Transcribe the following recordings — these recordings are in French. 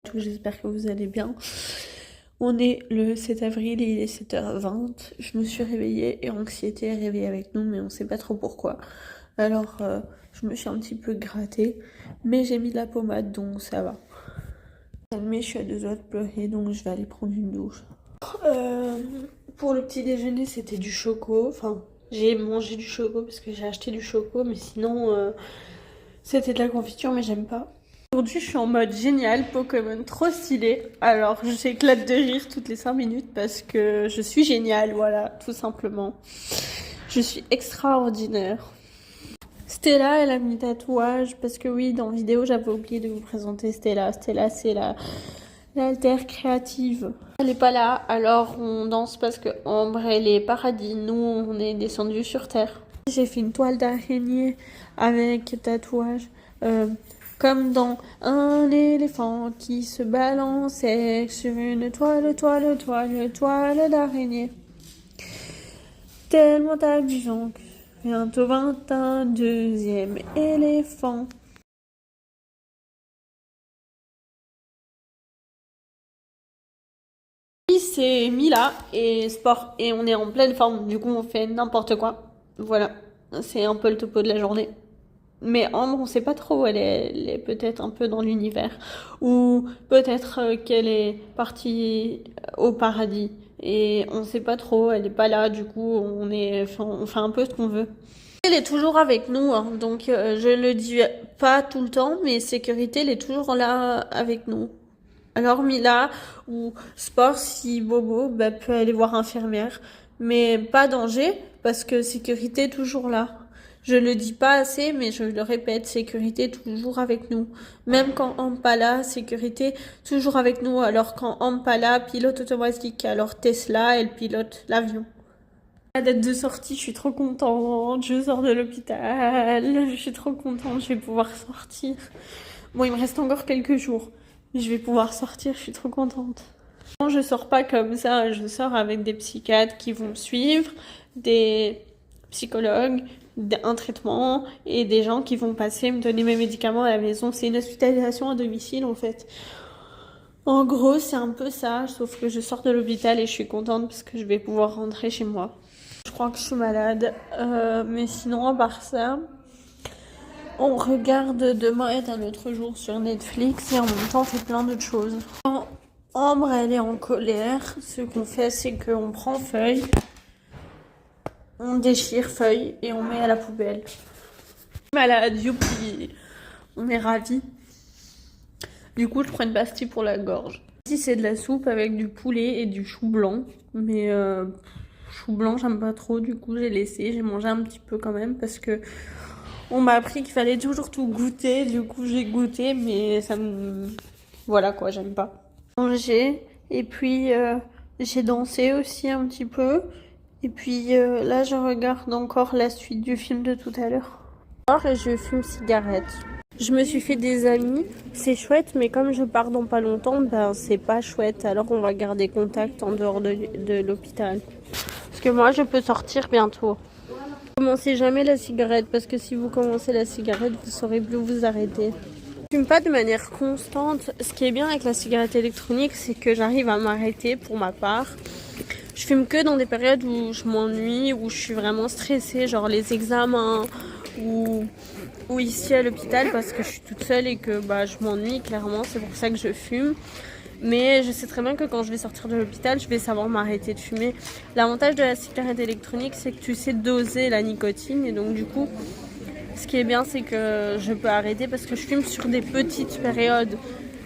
tous, j'espère que vous allez bien. On est le 7 avril et il est 7h20. Je me suis réveillée et Anxiété est réveillée avec nous, mais on sait pas trop pourquoi. Alors, je me suis un petit peu grattée, mais j'ai mis de la pommade, donc ça va. Mais je suis à 2 doigts de pleurer, donc je vais aller prendre une douche. Pour le petit déjeuner, c'était du choco. Enfin, j'ai mangé du choco parce que j'ai acheté du choco, mais sinon, c'était de la confiture, mais j'aime pas. Aujourd'hui, je suis en mode génial, Pokémon, trop stylé. Alors, j'éclate de rire toutes les 5 minutes parce que je suis géniale, voilà, tout simplement. Je suis extraordinaire. Stella, elle a mis tatouage parce que oui, dans la vidéo, j'avais oublié de vous présenter Stella. Stella, c'est l'alter créative. Elle est pas là, alors on danse parce que Ambre, elle est paradis. Nous, on est descendus sur Terre. J'ai fait une toile d'araignée avec tatouage. Comme dans un éléphant qui se balançait sur une toile d'araignée. Tellement amusant que bientôt 22e éléphant. Oui, c'est Mila et sport et on est en pleine forme, du coup on fait n'importe quoi. Voilà, c'est un peu le topo de la journée. Mais Ambre, on sait pas trop, elle est peut-être un peu dans l'univers. Ou peut-être qu'elle est partie au paradis. Et on sait pas trop, elle est pas là, du coup on fait un peu ce qu'on veut. Elle est toujours avec nous, hein, donc je le dis pas tout le temps, mais Sécurité, elle est toujours là avec nous. Alors Mila ou Sport, si Bobo, peut aller voir infirmière. Mais pas danger, parce que Sécurité est toujours là. Je le dis pas assez, mais je le répète, Sécurité toujours avec nous. Même quand Ambre pas là, Sécurité toujours avec nous. Alors quand Ambre pas là, pilote automatique. Alors Tesla, elle pilote l'avion. La date de sortie, je suis trop contente. Je sors de l'hôpital. Je suis trop contente, je vais pouvoir sortir. Bon, il me reste encore quelques jours. Mais je vais pouvoir sortir, je suis trop contente. Non, je sors pas comme ça, je sors avec des psychiatres qui vont me suivre, des psychologues, un traitement et des gens qui vont passer me donner mes médicaments à la maison. C'est une hospitalisation à domicile en fait. En gros, c'est un peu ça, sauf que je sors de l'hôpital et je suis contente parce que je vais pouvoir rentrer chez moi. Je crois que je suis malade, mais sinon à part ça, on regarde Demain est un autre jour sur Netflix et en même temps on fait plein d'autres choses. Quand Ambre elle est en colère, ce qu'on fait c'est qu'on prend Feuille, on déchire Feuille et on met à la poubelle. Malade, youpi, on est ravis. Du coup je prends une pastille pour la gorge. Ici c'est de la soupe avec du poulet et du chou blanc, mais chou blanc j'aime pas trop, du coup j'ai laissé, j'ai mangé un petit peu quand même parce que on m'a appris qu'il fallait toujours tout goûter, du coup j'ai goûté, mais ça me... Voilà quoi, j'aime pas. Manger, et puis j'ai dansé aussi un petit peu. Et puis là je regarde encore la suite du film de tout à l'heure. Et je fume cigarette. Je me suis fait des amis, c'est chouette, mais comme je pars dans pas longtemps, c'est pas chouette. Alors on va garder contact en dehors de l'hôpital. Parce que moi je peux sortir bientôt. Commencez jamais la cigarette parce que si vous commencez la cigarette, vous saurez plus vous arrêter. Je fume pas de manière constante. Ce qui est bien avec la cigarette électronique, c'est que j'arrive à m'arrêter pour ma part. Je fume que dans des périodes où je m'ennuie, où je suis vraiment stressée, genre les examens ou ici à l'hôpital parce que je suis toute seule et que je m'ennuie clairement. C'est pour ça que je fume. Mais je sais très bien que quand je vais sortir de l'hôpital, je vais savoir m'arrêter de fumer. L'avantage de la cigarette électronique, c'est que tu sais doser la nicotine. Et donc du coup, ce qui est bien, c'est que je peux arrêter parce que je fume sur des petites périodes.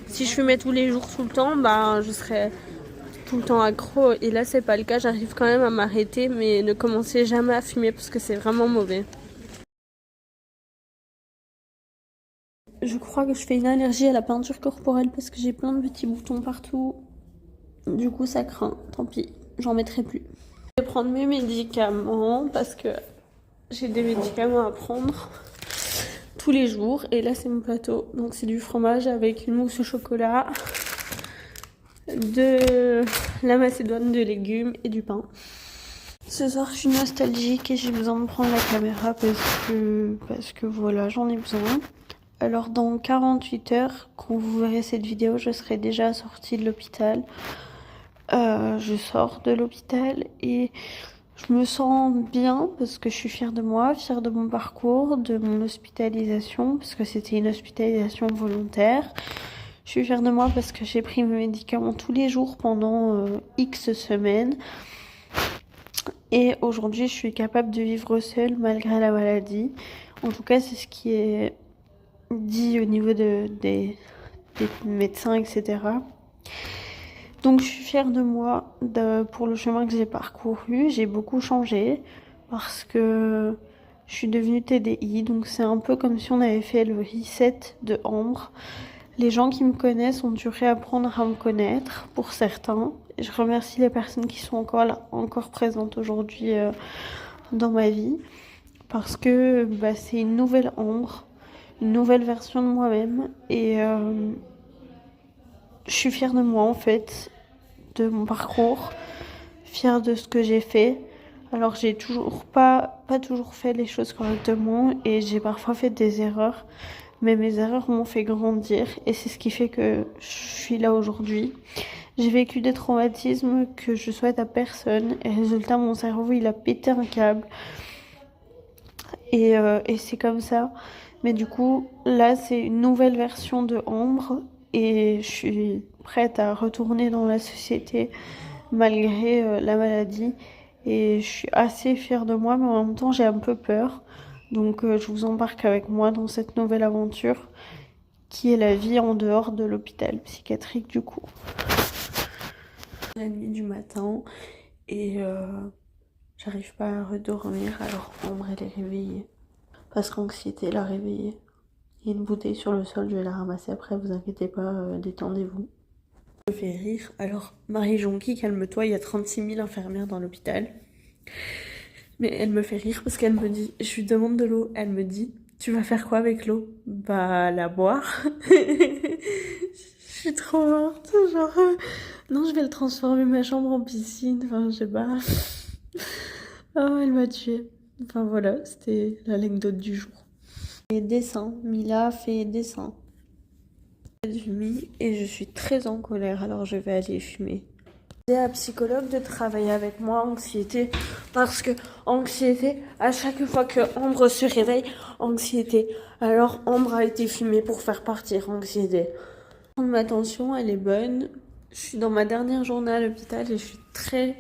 Si je fumais tous les jours tout le temps, je serais tout le temps accro. Et là, c'est pas le cas. J'arrive quand même à m'arrêter, mais ne commencez jamais à fumer parce que c'est vraiment mauvais. Je crois que je fais une allergie à la peinture corporelle parce que j'ai plein de petits boutons partout. Du coup, ça craint. Tant pis, j'en mettrai plus. Je vais prendre mes médicaments parce que j'ai des médicaments à prendre tous les jours. Et là, c'est mon plateau. Donc, c'est du fromage avec une mousse au chocolat, de la macédoine de légumes et du pain. Ce soir, je suis nostalgique et j'ai besoin de prendre la caméra parce que voilà, j'en ai besoin. Alors dans 48 heures, quand vous verrez cette vidéo, je serai déjà sortie de l'hôpital. Je sors de l'hôpital et je me sens bien parce que je suis fière de moi, fière de mon parcours, de mon hospitalisation, parce que c'était une hospitalisation volontaire. Je suis fière de moi parce que j'ai pris mes médicaments tous les jours pendant X semaines. Et aujourd'hui, je suis capable de vivre seule malgré la maladie. En tout cas, c'est ce qui est dit au niveau des médecins, etc. Donc je suis fière de moi pour le chemin que j'ai parcouru. J'ai beaucoup changé parce que je suis devenue TDI. Donc c'est un peu comme si on avait fait le reset de Ambre. Les gens qui me connaissent ont dû réapprendre à me connaître pour certains. Je remercie les personnes qui sont encore là, encore présentes aujourd'hui dans ma vie. Parce que c'est une nouvelle Ambre, une nouvelle version de moi-même. Et je suis fière de moi en fait, de mon parcours, fière de ce que j'ai fait. Alors j'ai toujours pas toujours fait les choses correctement et j'ai parfois fait des erreurs, mais mes erreurs m'ont fait grandir et c'est ce qui fait que je suis là aujourd'hui. J'ai vécu des traumatismes que je souhaite à personne et résultat mon cerveau il a pété un câble et c'est comme ça. Mais du coup là c'est une nouvelle version de Ambre et je suis prête à retourner dans la société malgré la maladie. Et je suis assez fière de moi, mais en même temps j'ai un peu peur. Donc je vous embarque avec moi dans cette nouvelle aventure qui est la vie en dehors de l'hôpital psychiatrique du coup. La nuit du matin et j'arrive pas à redormir alors Ambre elle est réveillée. Parce qu'anxiété l'a réveillée. Il y a une bouteille sur le sol, je vais la ramasser après, vous inquiétez pas, détendez-vous. Me fait rire. Alors, Marie Jonqui, calme-toi, il y a 36 000 infirmières dans l'hôpital. Mais elle me fait rire parce qu'elle me dit, je lui demande de l'eau, elle me dit, tu vas faire quoi avec l'eau? Bah, la boire. Je suis trop morte, genre, non, je vais le transformer ma chambre en piscine, enfin, je sais pas. Oh, elle m'a tuée. Enfin, voilà, c'était l'anecdote du jour. Et dessin, Mila fait dessin. Et je suis très en colère, alors je vais aller fumer. J'ai un psychologue de travailler avec moi, anxiété, parce que anxiété, à chaque fois que Ambre se réveille, anxiété. Alors Ambre a été fumée pour faire partir anxiété. Ma tension, elle est bonne. Je suis dans ma dernière journée à l'hôpital et je suis très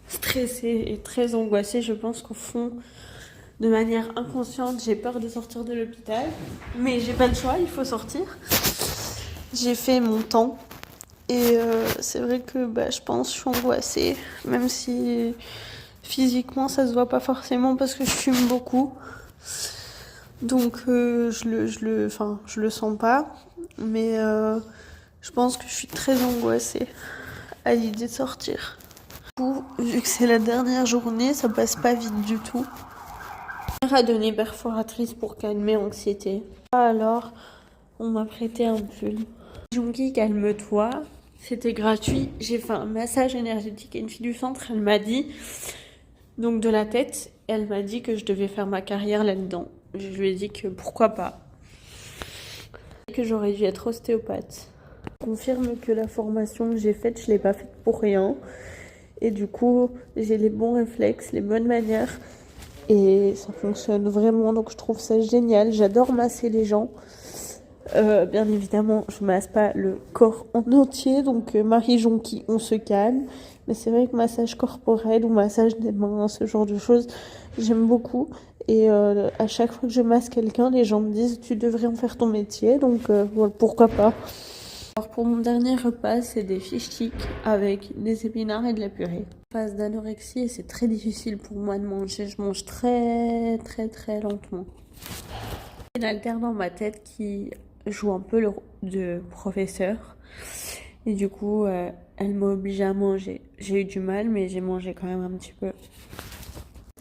stressée et très angoissée. Je pense qu'au fond, de manière inconsciente, j'ai peur de sortir de l'hôpital. Mais j'ai pas le choix, il faut sortir. J'ai fait mon temps. Et c'est vrai que je pense que je suis angoissée, même si physiquement ça se voit pas forcément parce que je fume beaucoup. Donc je le sens pas, mais je pense que je suis très angoissée à l'idée de sortir. Du coup, vu que c'est la dernière journée, ça passe pas vite du tout. On m'a donné perforatrice pour calmer l'anxiété. Alors, on m'a prêté un pull. Jonqui, calme-toi. C'était gratuit. J'ai fait un massage énergétique et une fille du centre, elle m'a dit, donc de la tête, elle m'a dit que je devais faire ma carrière là-dedans. Je lui ai dit que pourquoi pas. Que j'aurais dû être ostéopathe. Je confirme que la formation que j'ai faite, je l'ai pas faite pour rien. Et du coup, j'ai les bons réflexes, les bonnes manières. Et ça fonctionne vraiment, donc je trouve ça génial. J'adore masser les gens. Bien évidemment, je masse pas le corps en entier, donc Marie Jonqui, on se calme. Mais c'est vrai que massage corporel ou massage des mains, ce genre de choses, j'aime beaucoup. Et à chaque fois que je masse quelqu'un, les gens me disent tu devrais en faire ton métier, donc voilà, pourquoi pas. Alors pour mon dernier repas, c'est des fiches chic avec des épinards et de la purée. Je passe d'anorexie et c'est très difficile pour moi de manger. Je mange très très très lentement. Une altère dans ma tête qui joue un peu le rôle de professeur. Et du coup, elle m'a obligée à manger. J'ai eu du mal, mais j'ai mangé quand même un petit peu.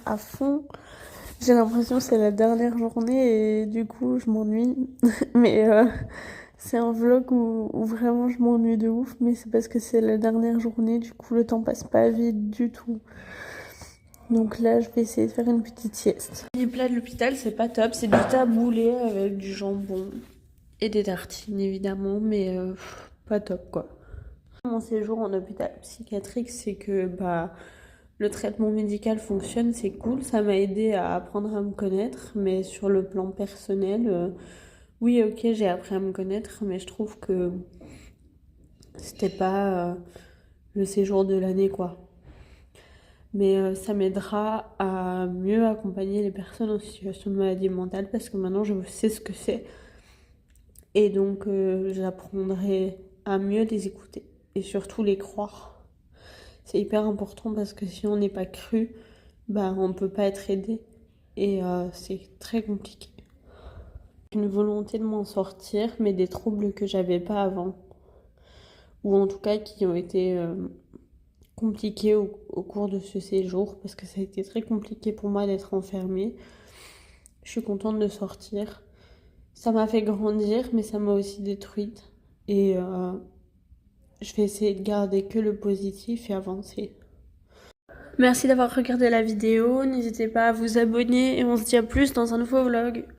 À fond, j'ai l'impression que c'est la dernière journée et du coup, je m'ennuie. Mais c'est un vlog où vraiment je m'ennuie de ouf. Mais c'est parce que c'est la dernière journée, du coup, le temps passe pas vite du tout. Donc là, je vais essayer de faire une petite sieste. Les plats de l'hôpital, c'est pas top. C'est du taboulé avec du jambon. Et des tartines évidemment, mais pas top quoi. Mon séjour en hôpital psychiatrique, c'est que le traitement médical fonctionne, c'est cool, ça m'a aidé à apprendre à me connaître, mais sur le plan personnel, oui ok j'ai appris à me connaître, mais je trouve que c'était pas le séjour de l'année quoi. Mais ça m'aidera à mieux accompagner les personnes en situation de maladie mentale parce que maintenant je sais ce que c'est. Et donc j'apprendrai à mieux les écouter et surtout les croire. C'est hyper important parce que si on n'est pas cru, on peut pas être aidé et c'est très compliqué. Une volonté de m'en sortir, mais des troubles que j'avais pas avant, ou en tout cas qui ont été compliqués au cours de ce séjour parce que ça a été très compliqué pour moi d'être enfermée. Je suis contente de sortir. Ça m'a fait grandir, mais ça m'a aussi détruite. Et je vais essayer de garder que le positif et avancer. Merci d'avoir regardé la vidéo. N'hésitez pas à vous abonner et on se dit à plus dans un nouveau vlog.